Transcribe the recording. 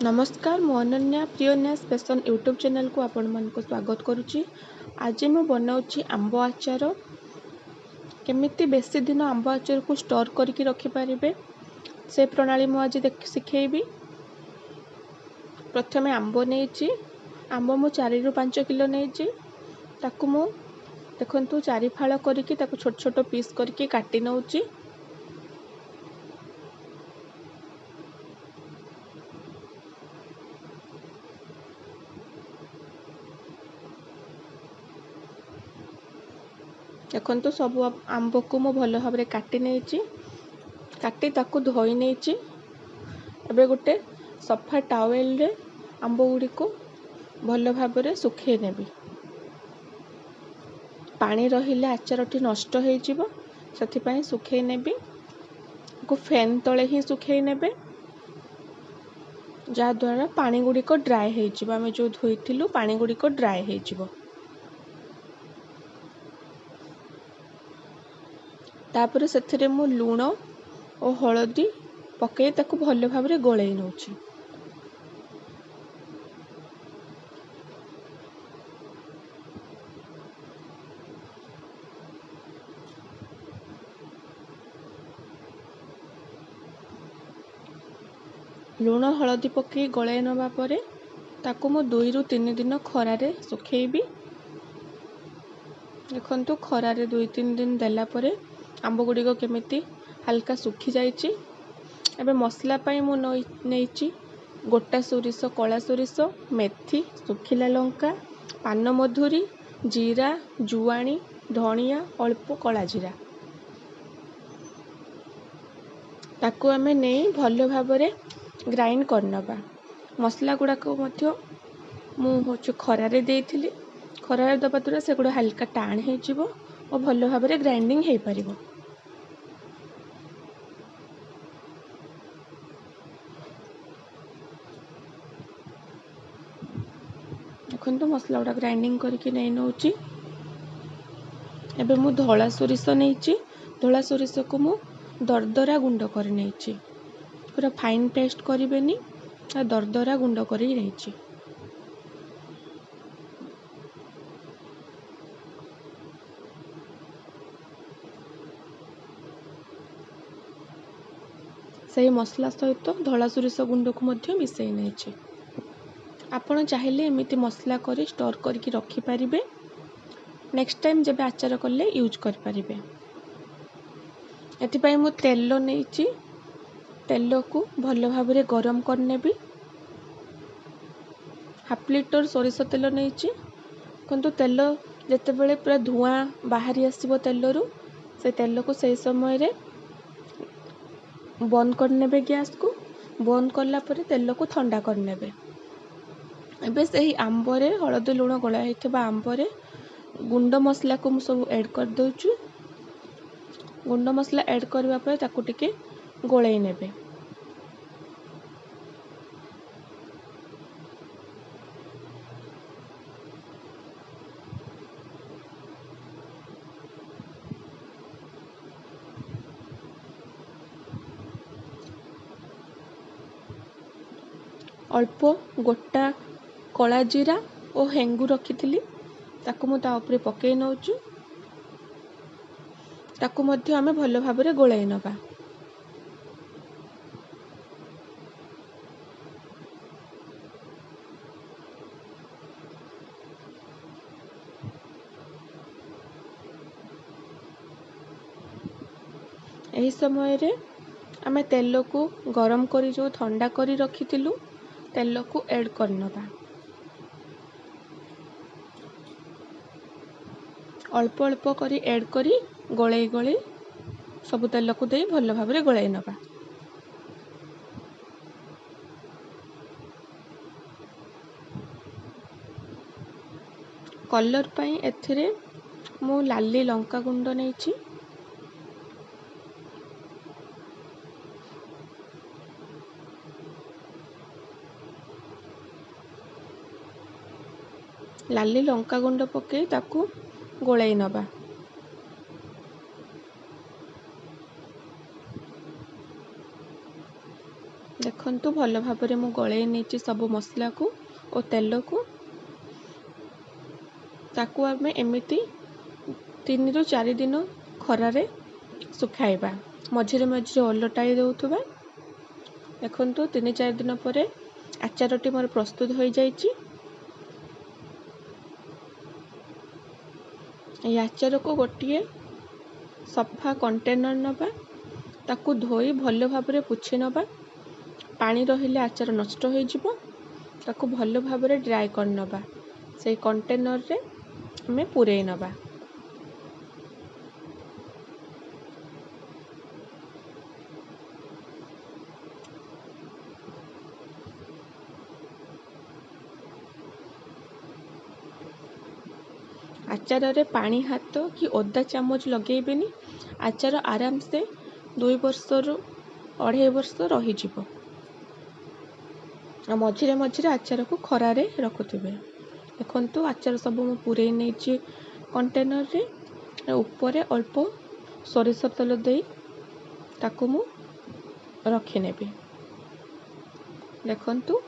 नमस्कार मु Ananya प्रियन्यास fashion YouTube channel को आपण मन को स्वागत करुच्ची। आज मु बनाऊँगी आंब आचार। केमिति बेसी दिन आंब आचार को स्टोर करके रखिपारे से प्रणाली मु आज शिखेबी। प्रथमे आंब नहीं आंब मु 4 ରୁ 5 किलो नहीं ताकू मु देखंतु 4 फाळ करके ताकू छोट छोट पीस करके काटी नउची। देखंतु सब आंब को मु भल भाव काटी नहीं काटी ताकू धोई नहीं। एबे गोटे सफा टावेल रे आंब गुड़ी को भल भाव सुखे नेबी। पानी रहिले आचारटी नष्ट हो जीवो सेथिपाई सुखे नेबी। को फैन तले ही सुखे नेबे जा द्वारा पानी गुड़ी को ड्राई हो जीवो। आमे जो धोइथिलु पानी गुड़ी को ड्राई हो जीवो। तापर सेथिरे मु लूण और हळदी पके ताकू भल भाव गोळेई नउची। लूण हळदी पके गोळेई नवा परे ताकू मु 2 ରୁ 3 दिन खरारे सुखेबी। देखंतु खरारे 2-3 दिन देला परे आंब गुड़ी को केमिति हल्का सुखी जाइची। एबे मसला पाई मु नैची गोटा सोरिष, कला सोरिष, मेथी, सुखिला लंका, पान मधुरी, जीरा, जुआणी, धनिया, अल्प कला जीरा ताकू आमे नहीं भल भाव ग्राइंड करनबा। मसला गुड़ा को मध्य मु होछु खरारे देइथिली। खरारे दबा द्वारा से गुड़ा हल्का टाण हो जीवो और भल भाव ग्राइंडिंग हो पारिबो। देखंतु मसला गुड़ा ग्राइंडिंग करके नहीं नउची। एबे मु धला सोरिष नैची। धला सोरिष को मु दरदरा गुंड कर नैची। पूरा फाइन पेस्ट करिबेनी दरदरा गुंड करी नैची। सही मसला सहित धला सोरिष गुंड को मध्य मिसई नैची। आपण चाहिले एमिति मसला करी स्टोर करके रखी पारिबे। नेक्स्ट टाइम जब आचार कले यूज कर पारिबे। एथिपाई मु तेल नैची। तेल को भल भाव गरम करनेबी। हाफ लिटर सोरिष तेल नैची। किंतु तेल जेते बेले पूरा धुआं बाहरी आसीबो तेलरू से तेल को सही समय रे बंद करनेबे। गैस को बंद करला परे तेल को ठंडा करनेबे। एबे सही आंबरे हळदी लूण गोळा हेथिबा आंबरे गुंड मसला को मु सब ऐड कर दोछु। गुंड मसला ऐड करबा परे ताकू टिके गोळेई नेबे। अल्प गोटा कला जीरा और हेंगू रखी ताकू मु ता ऊपर पके नउछु। ताकू मध्य आमे भल भाव गोळेई नबा। एही समय रे आमे तेल को गरम करी जो ठंडा करी रखिथिलु तेल को ऐड करनबा। अल्प अल्प करी ऐड करी गोळेई गोळेई सब तेल को दे भल भाव गोळेई नबा। कलर पाई एथिरे मु लाली लंका गुंड नैची। लाली लंका गुंड पके ताकू गोळेई नबा। देखो ଦେଖନ୍ତୁ ଭଲ ଭାବରେ ମୁଁ ଗଳେଇ ନେଇଛି ସବୁ ମସଲାକୁ ଓ ତେଲକୁ। ତାକୁ ଆମେ ଏମିତି 3 ରୁ 4 ଦିନ ଖରାରେ ଶୁଖାଇବା, ମଝିରେ ମଝିରେ ଓଲଟାଇ ଦେଉଥିବା। ଦେଖନ୍ତୁ 3-4 ଦିନ ପରେ ଆଚାରଟି ମୋର ପ୍ରସ୍ତୁତ ହୋଇଯାଇଛି। এই ଆଚାରକୁ ଗୋଟିଏ ସଫା କଣ୍ଟେନର ନେବା, ତାକୁ ଧୋଇ ଭଲ ଭାବରେ ପୋଛି ନେବା। ପାଣି ରହିଲେ ଆଚାର ନଷ୍ଟ ହୋଇଯିବ। ତାକୁ ଭଲ ଭାବରେ ଡ୍ରାଏ କରିନେବା। ସେଇ କଣ୍ଟେନରରେ ଆମେ ପୂରେଇ ନେବା। ଆଚାରରେ ପାଣି ହାତ କି ଓଦା ଚାମଚ ଲଗେଇବେନି। ଆଚାର ଆରାମସେ 2 ବର୍ଷରୁ 2.5 ବର୍ଷ ରହିଯିବ। ଆଉ ମଝିରେ ମଝିରେ ଆଚାରକୁ ଖରାରେ ରଖୁଥିବେ। ଦେଖନ୍ତୁ ଆଚାର ସବୁ ମୁଁ ପୂରେଇ ନେଇଛି କଣ୍ଟେନରରେ। ଉପରେ ଅଳ୍ପ ସୋରିଷ ତେଲ ଦେଇ ତାକୁ ମୁଁ ରଖିନେବି। ଦେଖନ୍ତୁ